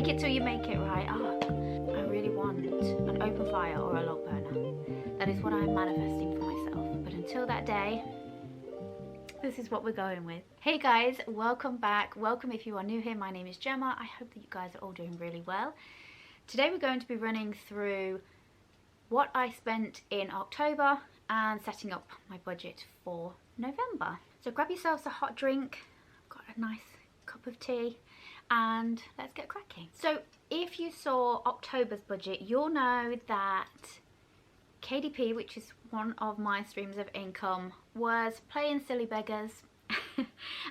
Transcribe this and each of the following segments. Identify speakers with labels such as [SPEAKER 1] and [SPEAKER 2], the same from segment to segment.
[SPEAKER 1] Fake it till you make it, right? Oh, I really want an open fire or a log burner. That is what I'm manifesting for myself. But until that day, this is what we're going with. Hey guys, welcome back. Welcome if you are new here. My name is Gemma. I hope that you guys are all doing really well. Today we're going to be running through what I spent in October and setting up my budget for November. So grab yourselves a hot drink. I've got a nice cup of tea and let's get cracking. So if you saw October's budget, you'll know that KDP, which is one of my streams of income, was playing silly beggars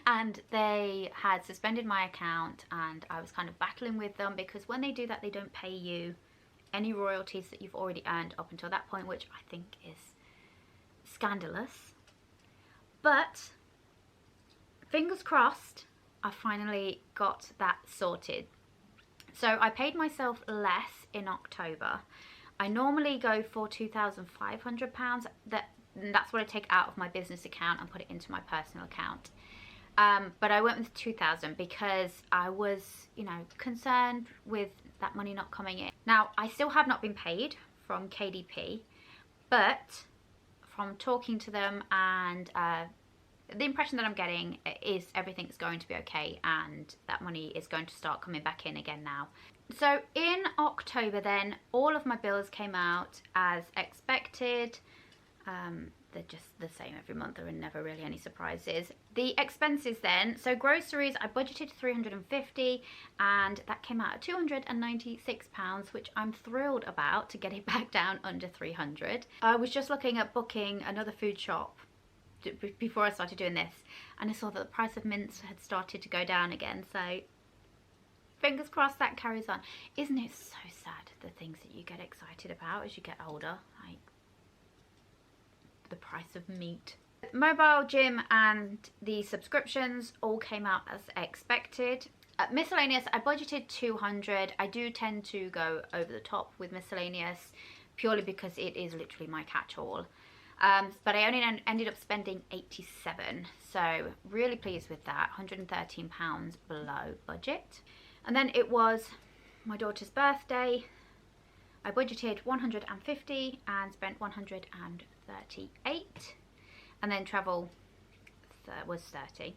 [SPEAKER 1] and they had suspended my account, and I was kind of battling with them because when they do that, they don't pay you any royalties that you've already earned up until that point, which I think is scandalous. But fingers crossed, I finally got that sorted. So I paid myself less in October. I normally go for £2,500. That's what I take out of my business account and put it into my personal account. But I went with 2,000 because I was, concerned with that money not coming in. Now, I still have not been paid from KDP, but from talking to them and the impression that I'm getting is everything's going to be okay and that money is going to start coming back in again now. So in October then, all of my bills came out as expected. They're just the same every month. There are never really any surprises. The expenses then, so groceries, I budgeted 350 and that came out at £296, which I'm thrilled about, to get it back down under 300. I was just looking at booking another food shop before I started doing this, and I saw that the price of mince had started to go down again, so fingers crossed that carries on. Isn't it so sad, the things that you get excited about as you get older, like the price of meat? Mobile, gym and the subscriptions all came out as expected. Miscellaneous, I budgeted 200. I do tend to go over the top with miscellaneous purely because it is literally my catch-all. But I only ended up spending 87, so really pleased with that. £113 below budget. And then it was my daughter's birthday. I budgeted 150 and spent 138, and then travel was 30.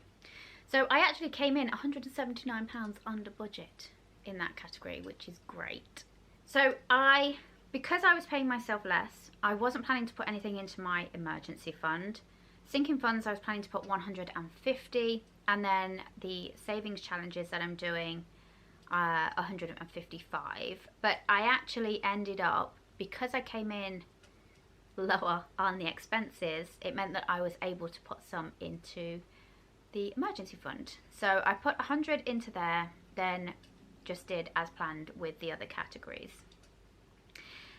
[SPEAKER 1] So I actually came in £179 under budget in that category, which is great. So because I was paying myself less, I wasn't planning to put anything into my emergency fund. Sinking funds, I was planning to put 150, and then the savings challenges that I'm doing 155. But I actually ended up, because I came in lower on the expenses, it meant that I was able to put some into the emergency fund. So I put 100 into there, then just did as planned with the other categories.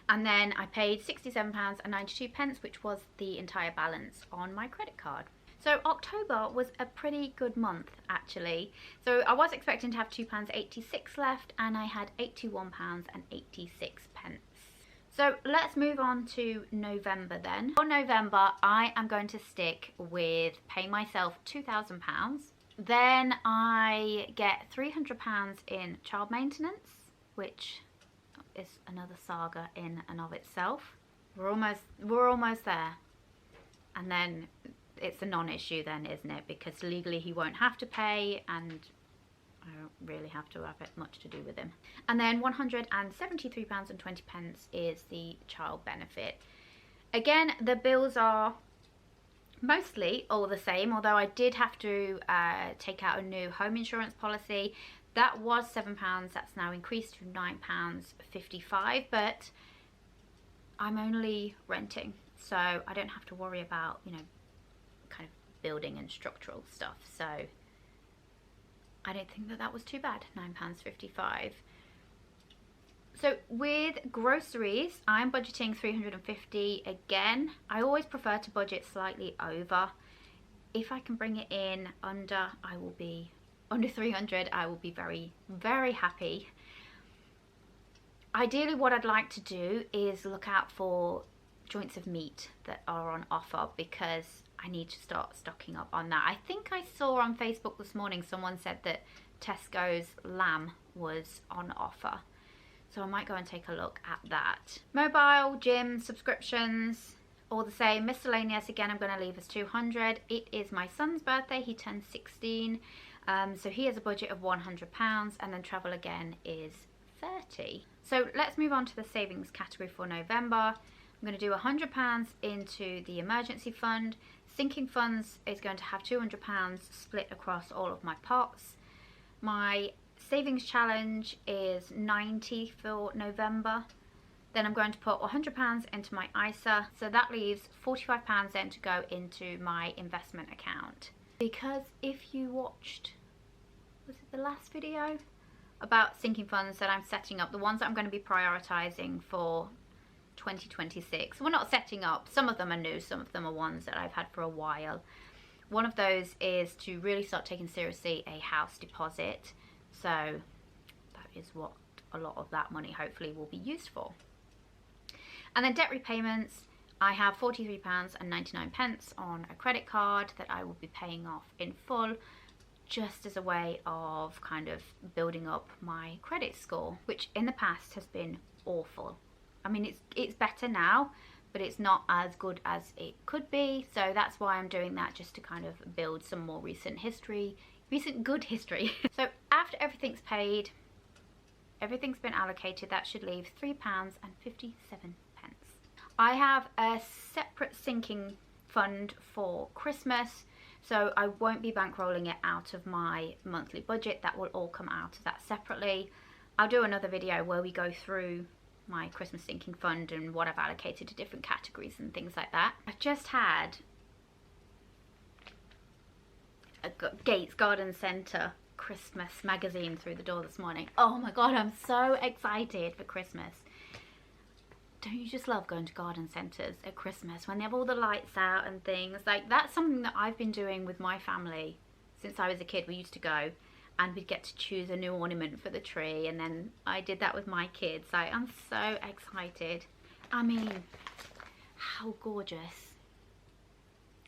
[SPEAKER 1] And then I paid £67.92, which was the entire balance on my credit card. So October was a pretty good month actually. So I was expecting to have £2.86 left and I had £81.86. So let's move on to November then. For November, I am going to stick with paying myself £2,000. Then I get £300 in child maintenance, which is another saga in and of itself. We're almost there. And then it's a non-issue then, isn't it? Because legally he won't have to pay and I don't really have to have much to do with him. And then £173.20 is the child benefit. Again, the bills are mostly all the same, although I did have to take out a new home insurance policy. That was £7, that's now increased to £9.55, but I'm only renting, so I don't have to worry about, kind of building and structural stuff. So I don't think that was too bad, £9.55. So with groceries, I'm budgeting 350 again. I always prefer to budget slightly over. If I can bring it in under, under 300, I will be very, very happy. Ideally, what I'd like to do is look out for joints of meat that are on offer, because I need to start stocking up on that. I think I saw on Facebook this morning someone said that Tesco's lamb was on offer. So I might go and take a look at that. Mobile, gym, subscriptions, all the same. Miscellaneous, again, I'm going to leave as 200. It is my son's birthday. He turns 16. So he has a budget of £100, and then travel again is 30. So let's move on to the savings category for November. I'm going to do £100 into the emergency fund. Sinking funds is going to have £200 split across all of my pots. My savings challenge is 90 for November. Then I'm going to put £100 into my ISA. So that leaves £45 then to go into my investment account. Because if you watched, was it the last video? About sinking funds that I'm setting up, the ones that I'm going to be prioritising for 2026. We're not setting up, some of them are new, some of them are ones that I've had for a while. One of those is to really start taking seriously a house deposit. So that is what a lot of that money hopefully will be used for. And then debt repayments, I have £43.99 on a credit card that I will be paying off in full, just as a way of kind of building up my credit score, which in the past has been awful. I mean, it's better now, but it's not as good as it could be. So that's why I'm doing that, just to kind of build some more recent good history. So after everything's paid, everything's been allocated, that should leave £3.57. I have a separate sinking fund for Christmas, so I won't be bankrolling it out of my monthly budget. That will all come out of that separately. I'll do another video where we go through my Christmas sinking fund and what I've allocated to different categories and things like that. I just had a Gates Garden Centre Christmas magazine through the door this morning. Oh my god, I'm so excited for Christmas. Don't you just love going to garden centres at Christmas when they have all the lights out and things? Like, that's something that I've been doing with my family since I was a kid. We used to go and we'd get to choose a new ornament for the tree, and then I did that with my kids. Like, I'm so excited. I mean, how gorgeous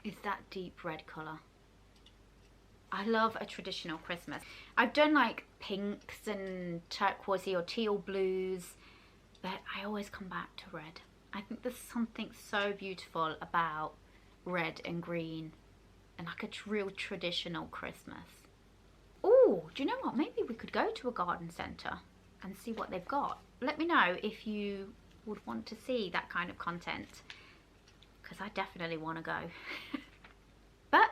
[SPEAKER 1] is that deep red colour? I love a traditional Christmas. I've done like pinks and turquoisey or teal blues, but I always come back to red. I think there's something so beautiful about red and green and like a real traditional Christmas. Oh, do you know what? Maybe we could go to a garden centre and see what they've got. Let me know if you would want to see that kind of content, because I definitely want to go. But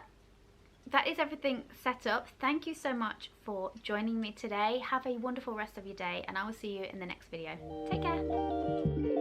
[SPEAKER 1] that is everything set up. Thank you so much for joining me today. Have a wonderful rest of your day, and I will see you in the next video. Take care.